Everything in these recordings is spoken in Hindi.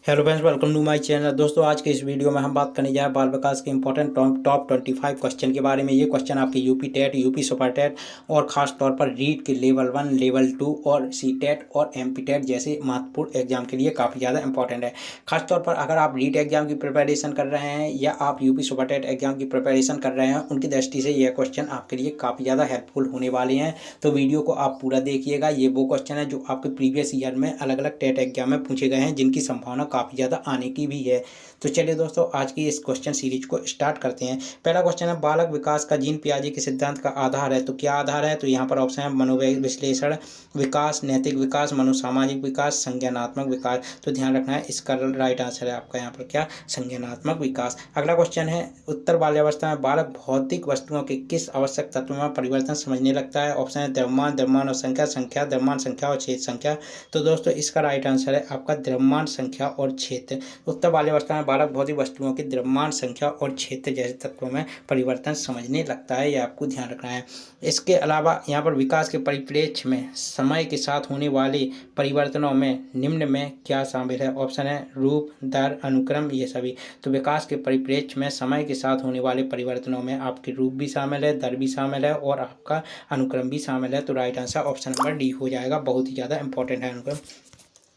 Hello friends, welcome to my channel. दोस्तों, आज के इस वीडियो में हम बात करने जा रहे हैं बाल विकास के इंपॉर्टेंट टॉप 25 क्वेश्चन के बारे में। ये क्वेश्चन आपके UP TET, UP super TET और खास तौर पर रीट के लेवल 1, लेवल 2 और सी टेट और एमपी टेट जैसे महत्वपूर्ण एग्जाम के लिए काफ़ी ज़्यादा इंपॉर्टेंट है। खास तौर पर अगर आप रीट एग्जाम की प्रिपरेशन कर रहे हैं या आप यूपी सुपर टेट एग्जाम की प्रिपरेशन कर रहे हैं, उनकी दृष्टि से यह क्वेश्चन आपके लिए काफ़ी ज़्यादा हेल्पफुल होने वाले हैं। तो वीडियो को आप पूरा देखिएगा। ये वो क्वेश्चन है जो आपके प्रीवियस ईयर में अलग अलग टेट एग्जाम में पूछे गए हैं, जिनकी संभावना काफ़ी ज़्यादा आने की भी है। तो चलिए दोस्तों, आज की इस क्वेश्चन सीरीज को स्टार्ट करते हैं। पहला क्वेश्चन है, बालक विकास का जीन पियाजे के सिद्धांत का आधार है। तो क्या आधार है? तो यहाँ पर ऑप्शन है मनोविश्लेषण विकास, नैतिक विकास, मनोसामाजिक विकास, संज्ञानात्मक विकास। तो ध्यान रखना है, इसका राइट आंसर है आपका यहाँ पर क्या? संज्ञानात्मक विकास। अगला क्वेश्चन है, उत्तर बाल्यावस्था में बालक भौतिक वस्तुओं के किस आवश्यक तत्व में परिवर्तन समझने लगता है? ऑप्शन है द्रव्यमान, द्रव्यमान और संख्या, संख्या, द्रव्यमान, संख्या और क्षेत्र संख्या। तो दोस्तों, इसका राइट आंसर है आपका द्रव्यमान, संख्या और क्षेत्र। उत्तर बाल्यावस्था में बालक भौतिक वस्तुओं के द्रव्यमान, संख्या और क्षेत्र जैसे तत्वों में परिवर्तन समझने लगता है। यह आपको ध्यान रखना है। इसके अलावा यहाँ पर विकास के परिप्रेक्ष्य में समय के साथ होने वाले परिवर्तनों में निम्न में क्या शामिल है? ऑप्शन है रूप, दर, अनुक्रम, ये सभी। तो विकास के परिप्रेक्ष्य में समय के साथ होने वाले परिवर्तनों में आपके रूप भी शामिल है, दर भी शामिल है और आपका अनुक्रम भी शामिल है। तो right answer option number D हो जाएगा। बहुत ही ज़्यादा इंपॉर्टेंट है अनुक्रम।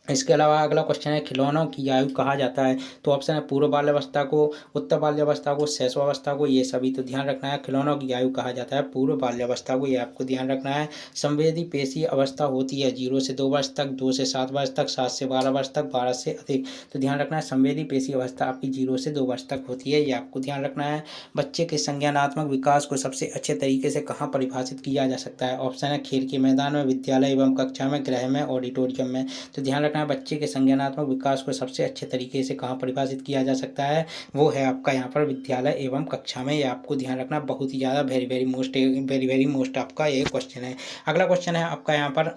इसके अलावा अगला क्वेश्चन है, खिलौनों की आयु कहा जाता है? तो ऑप्शन है पूर्व बाल्यावस्था को, उत्तर बाल्यावस्था को, शैशवावस्था को, ये सभी। तो ध्यान रखना है, खिलौनों की आयु कहा जाता है पूर्व बाल्यावस्था को। ये आपको ध्यान रखना है। संवेदी पेशी अवस्था होती है 0 से 2 वर्ष तक, 2 से 7 वर्ष तक, 7 से 12 वर्ष तक, 12 से अधिक। तो ध्यान रखना है, संवेदी पेशी अवस्था आपकी 0 से 2 वर्ष तक होती है। ये आपको ध्यान रखना है। बच्चे के संज्ञानात्मक विकास को सबसे अच्छे तरीके से कहाँ परिभाषित किया जा सकता है? ऑप्शन है खेल के मैदान में, विद्यालय एवं कक्षा में, गृह में, ऑडिटोरियम में। तो ध्यान रखना है, बच्चे के संज्ञानात्मक विकास को सबसे अच्छे तरीके से कहाँ परिभाषित किया जा सकता है? वो है आपका यहाँ पर विद्यालय एवं कक्षा में। ये आपको ध्यान रखना, बहुत ही ज़्यादा वेरी वेरी मोस्ट आपका ये क्वेश्चन है। अगला क्वेश्चन है आपका यहाँ पर,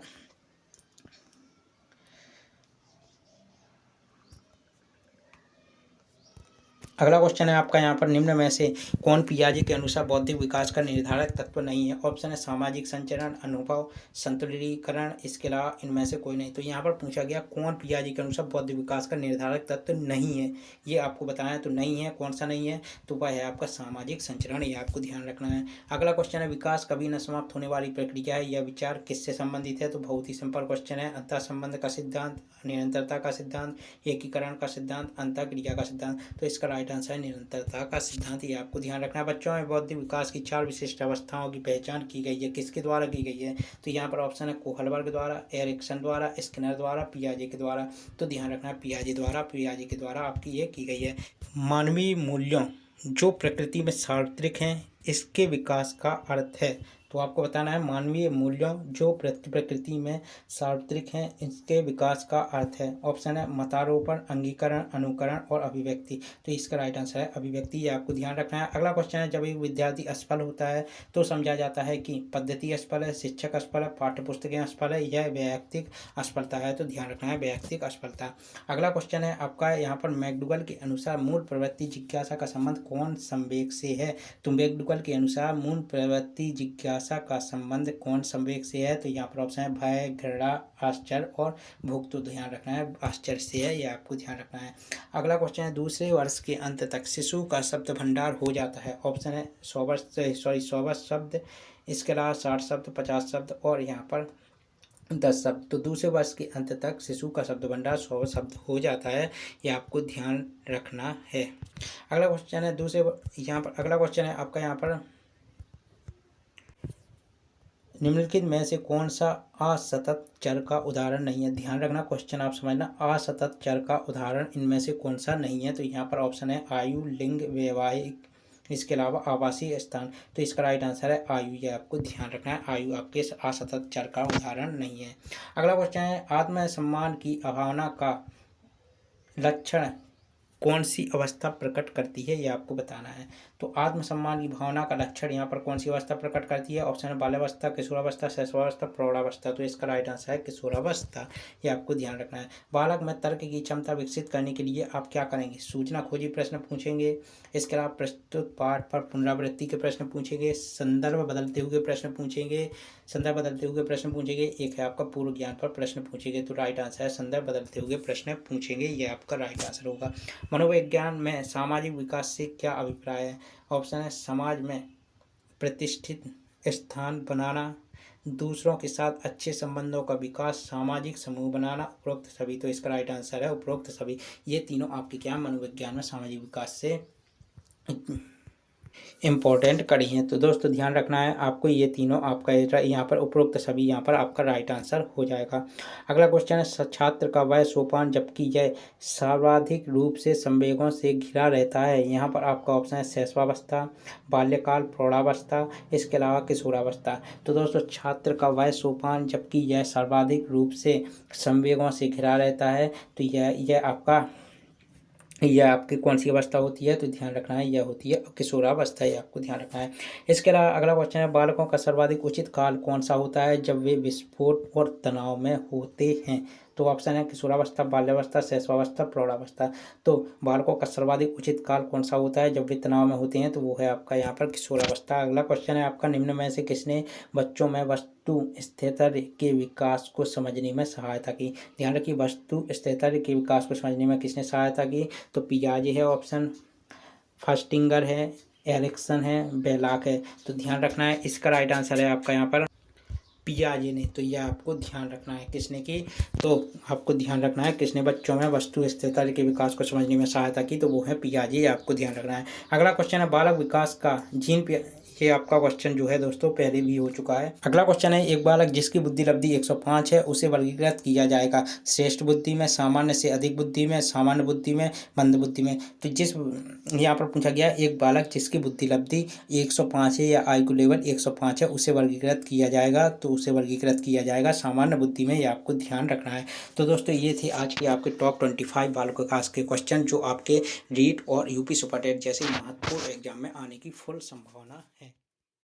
अगला क्वेश्चन है आपका यहाँ पर, निम्न में से कौन पियाजे के अनुसार बौद्धिक विकास का निर्धारक तत्व नहीं है? ऑप्शन है सामाजिक संचरण, अनुभव, संतुलीकरण, इसके अलावा इनमें से कोई नहीं। तो यहाँ पर पूछा गया कौन पियाजे के अनुसार बौद्धिक विकास का निर्धारक तत्व नहीं है, ये आपको बताना है। तो नहीं है, कौन सा नहीं है? तो वह है आपका सामाजिक संचरण। ये आपको ध्यान रखना है। अगला क्वेश्चन है, विकास कभी न समाप्त होने वाली प्रक्रिया है, यह विचार किससे संबंधित है? तो बहुत ही सिंपल क्वेश्चन है, अंतः संबंध का सिद्धांत, निरंतरता का सिद्धांत, एकीकरण का सिद्धांत, अंतः क्रिया का सिद्धांत। तो इसका राइट आंसर है निरंतरता का सिद्धांत। ये आपको ध्यान रखना है। बच्चों में बौद्धिक विकास की 4 विशिष्ट अवस्थाओं की पहचान की गई है, किसके द्वारा की गई है? तो यहाँ पर ऑप्शन है कोहलबर्ग द्वारा, एरिक्सन द्वारा, स्किनर द्वारा, पियाजे के द्वारा। तो ध्यान रखना है, पियाजे के द्वारा आपकी ये की गई है। मानवीय मूल्यों जो प्रकृति में सार्वत्रिक हैं, इसके विकास का अर्थ है। तो आपको बताना है, मानवीय मूल्यों जो प्रकृति में सार्वत्रिक हैं, इसके विकास का अर्थ है। ऑप्शन है मतारोपण, अंगीकरण, अनुकरण और अभिव्यक्ति। तो इसका राइट आंसर है अभिव्यक्ति। ये आपको ध्यान रखना है। अगला क्वेश्चन है, जब एक विद्यार्थी असफल होता है तो समझा जाता है कि पद्धति असफल है, शिक्षक असफल है, पाठ्यपुस्तकें असफल है, यह वैयक्तिक असफलता है। तो ध्यान रखना है, वैयक्तिक असफलता। अगला क्वेश्चन है आपका यहाँ पर, मैकडूगल के अनुसार मूल प्रवृत्ति जिज्ञासा का संबंध कौन संवेग से है? तो मैकडूगल के अनुसार मूल प्रवृत्ति जिज्ञासा का संबंध कौन संवेग से है? तो यहाँ पर ऑप्शन है भय, घृणा, आश्चर्य और भूख। तो ध्यान रखना है, आश्चर्य से है। ये आपको ध्यान रखना है। अगला क्वेश्चन है, दूसरे वर्ष के अंत तक शिशु का शब्द भंडार हो जाता है। ऑप्शन है 100 शब्द, इसके अलावा 60 शब्द, 50 शब्द और यहाँ पर 10 शब्द। तो दूसरे वर्ष के अंत तक शिशु का शब्द भंडार 100 शब्द हो जाता है। ये आपको ध्यान रखना है। अगला क्वेश्चन है अगला क्वेश्चन है आपका यहाँ पर, निम्नलिखित में से कौन सा असतत चर का उदाहरण नहीं है? ध्यान रखना, क्वेश्चन आप समझना, असतत चर का उदाहरण इनमें से कौन सा नहीं है? तो यहाँ पर ऑप्शन है आयु, लिंग, वैवाहिक, इसके अलावा आवासीय स्थान। तो इसका राइट आंसर है आयु। ये आपको ध्यान रखना है, आयु आपके असतत चर का उदाहरण नहीं है। अगला क्वेश्चन है, आत्मसम्मान की अभावना का लक्षण कौन सी अवस्था प्रकट करती है? ये आपको बताना है। तो आत्मसम्मान की भावना का लक्षण यहाँ पर कौन सी अवस्था प्रकट करती है? ऑप्शन है बाल्यावस्था, किशोरावस्था, शैशवावस्था, प्रौढ़ावस्था। तो इसका राइट आंसर है किशोरावस्था। ये आपको ध्यान रखना है। बालक में तर्क की क्षमता विकसित करने के लिए आप क्या करेंगे? सूचना खोजी प्रश्न पूछेंगे, इसके अलावा प्रस्तुत पाठ पर पुनरावृत्ति के प्रश्न पूछेंगे, संदर्भ बदलते हुए प्रश्न पूछेंगे, संदर्भ बदलते हुए प्रश्न पूछेंगे, एक है आपका पूर्व ज्ञान पर प्रश्न पूछेंगे। तो राइट आंसर है संदर्भ बदलते हुए प्रश्न पूछेंगे, ये आपका राइट आंसर होगा। मनोविज्ञान में सामाजिक विकास से क्या अभिप्राय है? ऑप्शन है समाज में प्रतिष्ठित स्थान बनाना, दूसरों के साथ अच्छे संबंधों का विकास, सामाजिक समूह बनाना, उपरोक्त सभी। तो इसका राइट आंसर है उपरोक्त सभी। ये तीनों आपके क्या मनोविज्ञान में सामाजिक विकास से इम्पोर्टेंट कड़ी हैं। तो दोस्तों ध्यान रखना है आपको, ये तीनों आपका यहाँ पर उपरोक्त सभी यहाँ पर आपका राइट आंसर हो जाएगा। अगला क्वेश्चन है छात्र का वह सोपान जबकि यह सर्वाधिक रूप से संवेगों से घिरा रहता है। यहाँ पर आपका ऑप्शन है शैशवावस्था, बाल्यकाल, प्रौढ़ावस्था, इसके अलावा किशोरावस्था। तो दोस्तों छात्र का वह सोपान जबकि यह सर्वाधिक रूप से संवेगों से घिरा रहता है, तो यह आपका यह आपकी कौन सी अवस्था होती है? तो ध्यान रखना है यह होती है किशोरावस्था, ये आपको ध्यान रखना है। इसके अलावा अगला क्वेश्चन है बालकों का सर्वाधिक उचित काल कौन सा होता है जब वे विस्फोट और तनाव में होते हैं? तो ऑप्शन है किशोरावस्था, बाल्यावस्था, शैशवावस्था, प्रौढ़ावस्था। तो बालकों का सर्वाधिक उचित काल कौन सा होता है जब वे तनाव में होते हैं? तो वो है आपका यहाँ पर किशोरावस्था। अगला क्वेश्चन है आपका निम्न में से किसने बच्चों में वस्तु स्थिरता के विकास को समझने में सहायता की? ध्यान रखिए वस्तु स्थिरता के विकास को समझने में किसने सहायता की? तो पियाजे है ऑप्शन, फास्टिंगर है, एरिक्सन है, बेलाक है। तो ध्यान रखना है इसका राइट आंसर है आपका यहाँ पर पियाजे ने। तो यह आपको ध्यान रखना है किसने की? तो आपको ध्यान रखना है किसने बच्चों में वस्तु स्थिरता के विकास को समझने में सहायता की? तो वो है पियाजे, आपको ध्यान रखना है। अगला क्वेश्चन है बालक विकास का जीन, ये आपका क्वेश्चन जो है दोस्तों पहले भी हो चुका है। अगला क्वेश्चन है एक बालक जिसकी बुद्धि लब्धि 105 है उसे वर्गीकृत किया जाएगा श्रेष्ठ बुद्धि में, सामान्य से अधिक बुद्धि में, सामान्य बुद्धि में, मंद बुद्धि में। तो जिस यहाँ पर पूछा गया एक बालक जिसकी बुद्धि लब्धि 105 है या IQ लेवल 105 है उसे वर्गीकृत किया जाएगा, तो उसे वर्गीकृत किया जाएगा सामान्य बुद्धि में, ये आपको ध्यान रखना है। तो दोस्तों ये थे आज के आपके टॉप 25 बालक विकास के क्वेश्चन जो आपके रीट और यूपी सुपरटेट जैसे महत्वपूर्ण एग्जाम में आने की फुल संभावना है।